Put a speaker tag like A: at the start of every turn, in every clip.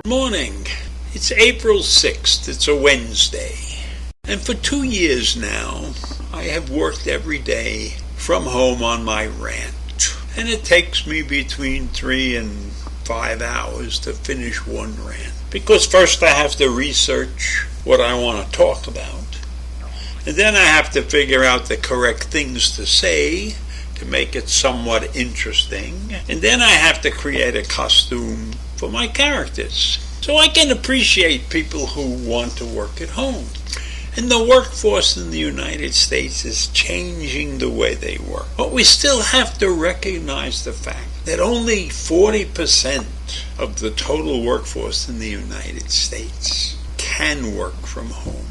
A: Morning. It's April 6th. It's a Wednesday. And for 2 years now, I have worked every day from home on my ranch. And it takes me between 3 and 5 hours to finish one rant. Because first I have to research what I want to talk about. And then I have to figure out the correct things to say to make it somewhat interesting. And then I have to create a costume for my characters. So I can appreciate people who want to work at home. And the workforce in the United States is changing the way they work. But we still have to recognize the fact that only 40% of the total workforce in the United States can work from home.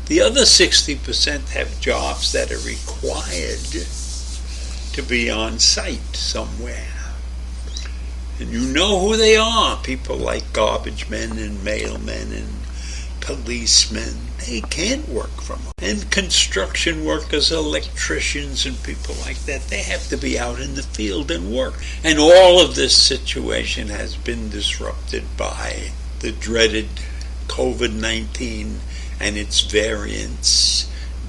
A: The other 60% have jobs that are required to be on site somewhere. And you know who they are. People like garbage men and mailmen and policemen. They can't work from home. And construction workers, electricians, and people like that, they have to be out in the field and work. And all of this situation has been disrupted by the dreaded COVID-19 and its variants,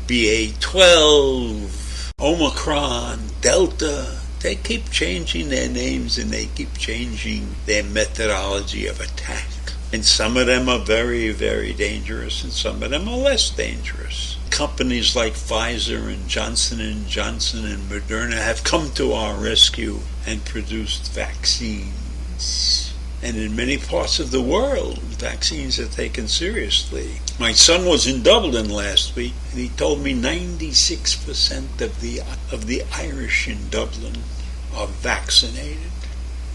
A: BA12, Omicron, Delta. They keep changing their names and they keep changing their methodology of attack. And some of them are very, very dangerous and some of them are less dangerous. Companies like Pfizer and Johnson & Johnson and Moderna have come to our rescue and produced vaccines. And in many parts of the world, vaccines are taken seriously. My son was in Dublin last week, and he told me 96% of the Irish in Dublin are vaccinated.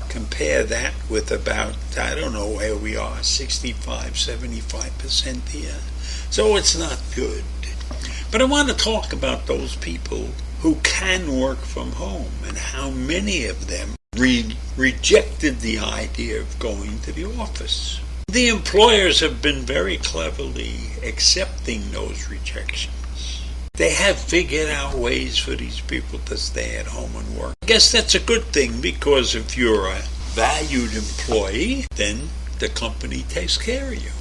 A: Compare that with about, I don't know where we are, 65-75% here. So it's not good. But I want to talk about those people who can work from home and how many of them rejected the idea of going to the office. The employers have been very cleverly accepting those rejections. They have figured out ways for these people to stay at home and work. I guess that's a good thing, because if you're a valued employee, then the company takes care of you.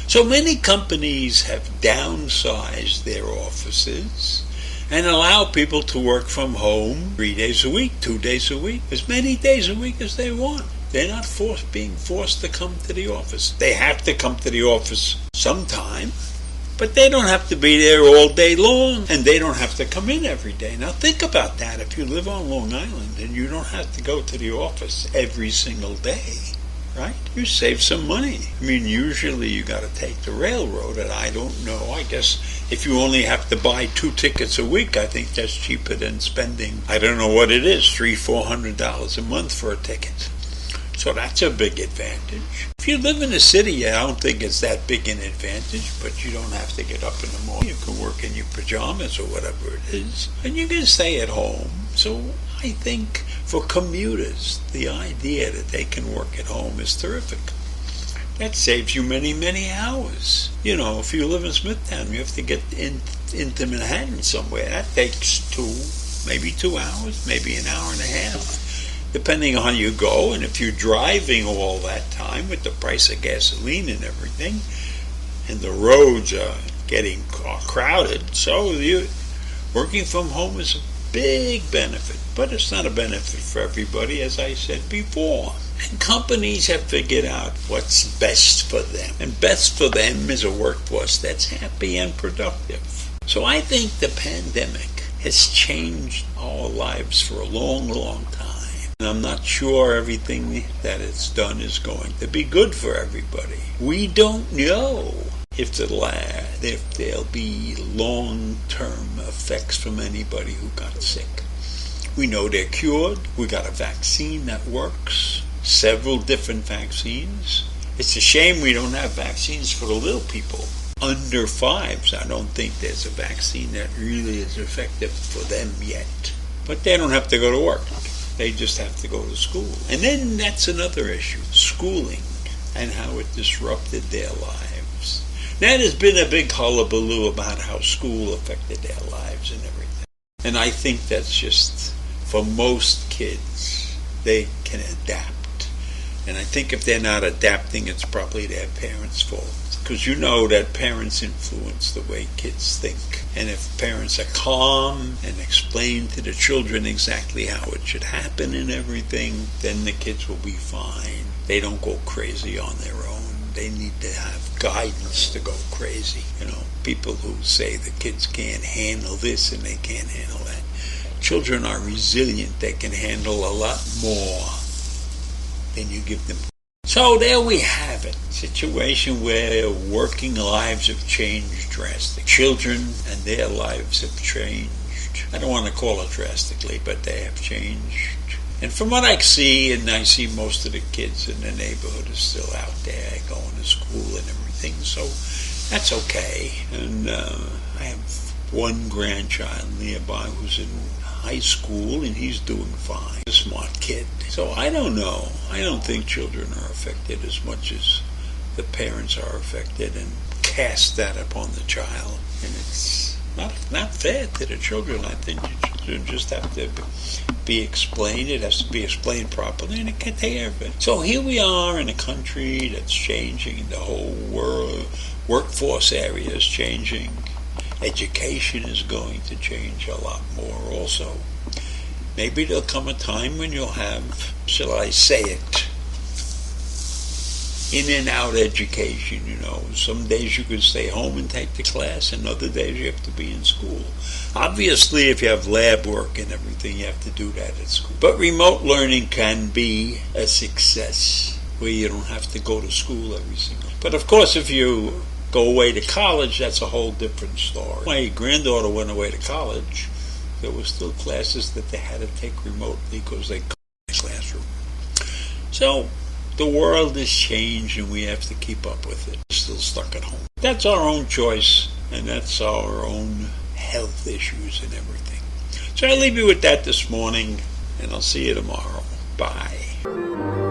A: So many companies have downsized their offices and allow people to work from home 3 days a week, 2 days a week, as many days a week as they want. They're not being forced to come to the office. They have to come to the office sometime, but they don't have to be there all day long, and they don't have to come in every day. Now think about that. If you live on Long Island and you don't have to go to the office every single day, right? You save some money. I mean, usually you got to take the railroad, and I don't know. I guess if you only have to buy 2 tickets a week, I think that's cheaper than spending, I don't know what it is, $300-400 a month for a ticket. So that's a big advantage. If you live in the city, I don't think it's that big an advantage, but you don't have to get up in the morning. You can work in your pajamas or whatever it is, and you can stay at home. So I think for commuters, the idea that they can work at home is terrific. That saves you many, many hours. You know, if you live in Smithtown, you have to get into Manhattan somewhere. That takes maybe 2 hours, maybe an hour and a half, depending on how you go. And if you're driving all that time with the price of gasoline and everything, and the roads are getting crowded, so working from home is a big benefit. But it's not a benefit for everybody, as I said before. And companies have figured out what's best for them. And best for them is a workforce that's happy and productive. So I think the pandemic has changed our lives for a long, long time. And I'm not sure everything that it's done is going to be good for everybody. We don't know if there'll be long-term effects from anybody who got sick. We know they're cured. We got a vaccine that works. several different vaccines. It's a shame we don't have vaccines for the little people. Under fives, I don't think there's a vaccine that really is effective for them yet. But they don't have to go to work. They just have to go to school. And then that's another issue, schooling, and how it disrupted their lives. Now, there's been a big hullabaloo about how school affected their lives and everything. And I think that's just, for most kids, they can adapt. And I think if they're not adapting, it's probably their parents' fault. Because you know that parents influence the way kids think. And if parents are calm and explain to the children exactly how it should happen and everything, then the kids will be fine. They don't go crazy on their own. They need to have guidance to go crazy. You know, people who say the kids can't handle this and they can't handle that. Children are resilient. They can handle a lot more than you give them. So there we have it. Situation where working lives have changed drastically. Children and their lives have changed. I don't want to call it drastically, but they have changed. And from what I see, and I see most of the kids in the neighborhood are still out there going to school and everything, so that's okay. And I have one grandchild nearby who's in high school, and he's doing fine. A smart kid. So I don't know. I don't think children are affected as much as the parents are affected and cast that upon the child. And it's not fair to the children. I think you just have to be explained. It has to be explained properly, and it can take care of it. So here we are in a country that's changing. The whole world workforce area is changing. Education is going to change a lot more also. Maybe there'll come a time when you'll have, shall I say it, in and out education, you know. Some days you can stay home and take the class, and other days you have to be in school. Obviously, if you have lab work and everything, you have to do that at school. But remote learning can be a success, where you don't have to go to school every single day. But of course, if you go away to college, that's a whole different story. My granddaughter went away to college. There were still classes that they had to take remotely because they couldn't in the classroom. So the world has changed and we have to keep up with it. We're still stuck at home. That's our own choice, and that's our own health issues and everything. So I'll leave you with that this morning, and I'll see you tomorrow. Bye.